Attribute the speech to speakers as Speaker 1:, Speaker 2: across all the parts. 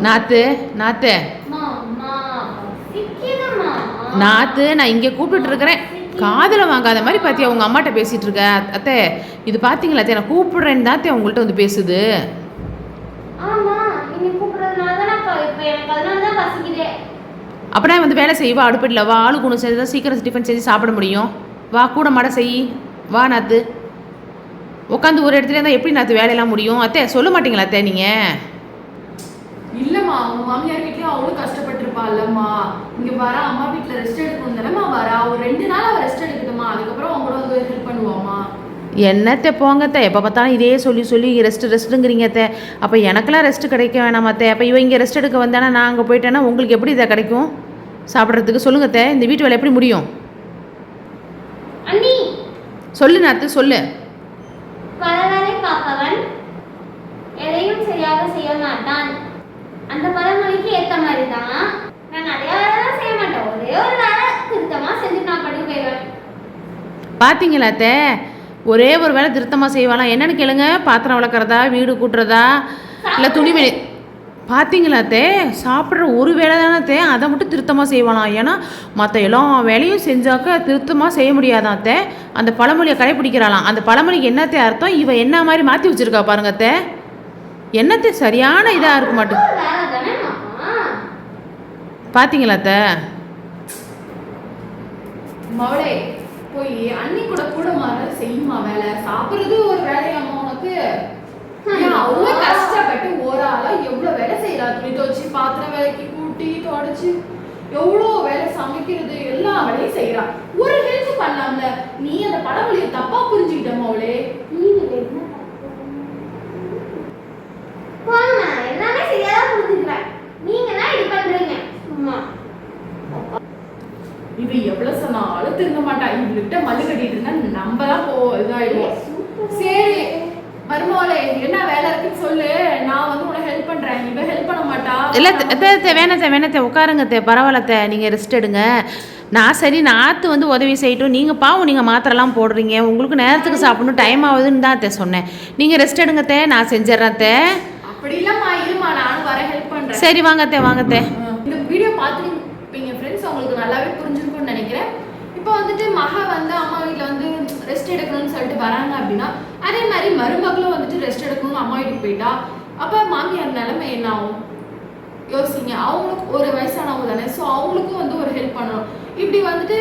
Speaker 1: நாத்து நாத்து நாத்து நான் இங்கே கூப்பிட்டு இருக்கிறேன், காதில் வாங்காத மாதிரி பார்த்தியா உங்கள் அம்மாட்ட பேசிகிட்டு இருக்க. அத்தை இது பார்த்தீங்களா அத்தை, நான் கூப்பிடுறேன்னு தான் அத்தை உங்கள்கிட்ட வந்து பேசுது. அப்படின்னா வந்து வேலை செய்வா, அடுப்பில் வா, ஆளுக்கு ஒன்று செஞ்சு தான் சீக்கிரம் டிஃபன் செஞ்சு சாப்பிட முடியும். வா கூட மாட செய், வா நாத்து. உட்காந்து ஒரு இடத்துல இருந்தால் எப்படி நாத்து வேலையெல்லாம் முடியும்? அத்தை சொல்ல மாட்டீங்களா அத்தை நீங்கள்?
Speaker 2: இல்லம்மா, அவங்க மாமியார் வீட்லயும் அவளும் கஷ்டப்பட்டிருப்பாள்லம்மா. இங்க வர அம்மா வீட்டுல ரெஸ்ட் எடுக்கணும் தானேம்மா வரா. ஒரு 2 நாள் அவ ரெஸ்ட் எடுக்கட்டுமா, அதுக்கப்புறம் அவங்க கூட வந்து ஹெல்ப் பண்ணுவாமா.
Speaker 1: என்னத்தை போங்கத்தை, எப்போ பார்த்தாலும் இதே சொல்லி சொல்லி ரெஸ்ட்டுங்கிறீங்க அத்தை. அப்போ எனக்கெல்லாம் ரெஸ்ட்டு கிடைக்க வேணாமா அத்தை? அப்போ இவன் இங்கே ரெஸ்ட் எடுக்க வந்தானா நான் அங்கே போயிட்டேன்னா உங்களுக்கு எப்படி இதை கிடைக்கும் சாப்பிட்றதுக்கு? சொல்லுங்க அத்தை, இந்த வீட்டு வேலை எப்படி முடியும்? சொல்லு நாத்து சொல்லு.
Speaker 3: எதையும் சரியாக செய்ய மாட்டான். அந்த பழமொழிக்கு ஏற்ற மாதிரி தான் நான் நிறைய வேலை செய்ய மாட்டேன், ஒரே ஒரு வேலை திருத்தமாக செஞ்சு நான் படி போயிடுவேன்.
Speaker 1: பார்த்தீங்களா அத்தை, ஒரே ஒரு வேலை திருத்தமாக செய்வாலாம். என்னென்னு கேளுங்க, பாத்திரம் வளர்க்குறதா, வீடு கூட்டுறதா, இல்லை துணி வேலை. பார்த்தீங்களா அத்தை, சாப்பிட்ற ஒரு வேலை தானே அத்தை, அதை மட்டும் திருத்தமாக செய்வாலாம். ஏன்னா மற்ற எல்லா வேலையும் செஞ்சாக்க திருத்தமாக செய்ய முடியாதான் அத்தை. அந்த பழமொழியை கடைப்பிடிக்கிறாளாம். அந்த பழமொழிக்கு என்னத்தை அர்த்தம், இவ என்ன மாதிரி மாற்றி வச்சுருக்கா பாருங்க அத்தை. என்னத்தை சரியான இதாக இருக்க மாட்டேன். பார்த்தீங்களா அத்தை?
Speaker 2: மவளே போய் அண்ணி கூட கூட மாற செய்யுமா வேலை. சாப்பிட்றது ஒரு வேலையாமா உனக்கு? அவ்வளோ கஷ்டப்பட்டு ஒரு ஆளா எவ்வளோ வேலை செய்யறா. துணி துவச்சி, பாத்திரம் வேலைக்கு, கூட்டி தொடச்சி, எவ்வளோ வேலை, சமைக்கிறது, எல்லா வேலையும் செய்யறா. ஒரு ஹெல்ப் பண்ணலாம்ல. நீ அந்த பழமொழியை தப்பா புரிஞ்சுக்கிட்ட மவளே.
Speaker 3: எல்லாமே சரியா புரிஞ்சுக்கிறேன், நீங்க தான் இது பண்றீங்க சும்மா.
Speaker 2: இது எவ்வளவு சொன்னாலும் திருந்த மாட்டா. இவங்கிட்ட மல்லு கட்டிட்டு இருந்தா நம்ம தான் இதாயிடுவோம். சரி மருமகளே, என்ன வேலை இருக்குன்னு சொல்லு, நான் வந்து உனக்கு ஹெல்ப் பண்றேன். இவ ஹெல்ப் பண்ண மாட்டா.
Speaker 1: இல்லை வேணாத்த உட்காருங்க அத்தை, பரவாயில்லத்த, நீங்கள் ரெஸ்ட் எடுங்க. நான் சரி நாற்று வந்து உதவி செய்யட்டும், நீங்கள் பாவம் நீங்கள் மாத்திரலாம் போடுறீங்க, உங்களுக்கு நேரத்துக்கு சாப்பிடணும், டைம் ஆகுதுன்னு தான் அத்தை சொன்னேன். நீங்கள் ரெஸ்ட் எடுங்க அத்தை, நான் செஞ்சிடறேன் அத்தை.
Speaker 2: அப்படி இல்லம்மா, இருமா நானும் வர ஹெல்ப் பண்றேன்.
Speaker 1: சரி வாங்க அத்தை, வாங்க அத்தை.
Speaker 2: இந்த வீடியோ பார்த்துருப்பீங்க ஃப்ரெண்ட்ஸ், உங்களுக்கு நல்லாவே புரிஞ்சிருக்கும்னு நினைக்கிறேன். இப்போ வந்துட்டு மகா வந்து அம்மா வீட்டில் வந்து ரெஸ்ட் எடுக்கணும்னு சொல்லிட்டு வராங்க அப்படின்னா, அதே மாதிரி மருமகளும் வந்துட்டு ரெஸ்ட் எடுக்கணும்னு அம்மா வீட்டுக்கு போயிட்டா, அப்போ மாமியார் நிலைமை என்ன ஆகும் யோசிங்க. அவங்களுக்கு ஒரு வயசானவங்க தானே, ஸோ அவங்களுக்கும் வந்து ஒரு ஹெல்ப் பண்ணணும். இப்படி வந்துட்டு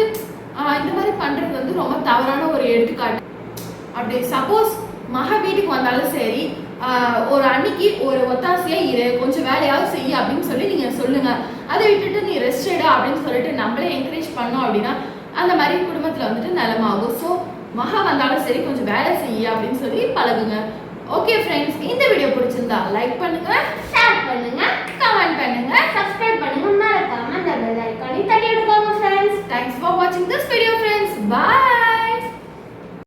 Speaker 2: இந்த மாதிரி பண்ணுறது வந்து ரொம்ப தவறான ஒரு எடுத்துக்காட்டு. அப்படி சப்போஸ் மகா வீட்டுக்கு வந்தாலும் சரி, ஒரு அன்னைக்கு ஒரு ஒத்தாசையா இரு, கொஞ்சம் வேலையாவது செய்ய அப்படின்னு சொல்லி நீங்கள் சொல்லுங்கள். அதை விட்டுட்டு நீ ரெஸ்ட் எடு அப்படின்னு சொல்லிட்டு நம்மளே என்கரேஜ் பண்ணோம் அப்படின்னா அந்த மாதிரி குடும்பத்தில் வந்துட்டு நிலமாகும். ஸோ மகா வந்தாலும் சரி கொஞ்சம் வேலை செய்ய அப்படின்னு சொல்லி பழகுங்க. ஓகே ஃப்ரெண்ட்ஸ், இந்த வீடியோ பிடிச்சிருந்தா லைக் பண்ணுங்க,
Speaker 3: ஷேர் பண்ணுங்க,
Speaker 2: கமெண்ட் பண்ணுங்க,
Speaker 3: சப்ஸ்கிரைப் பண்ணுங்க, மறக்காம அந்த பெல் ஐகானை தட்டி விடுங்க ஃப்ரெண்ட்ஸ்.
Speaker 2: தேங்க்ஸ் ஃபார் வாட்சிங் திஸ் வீடியோ ஃப்ரெண்ட்ஸ். பை.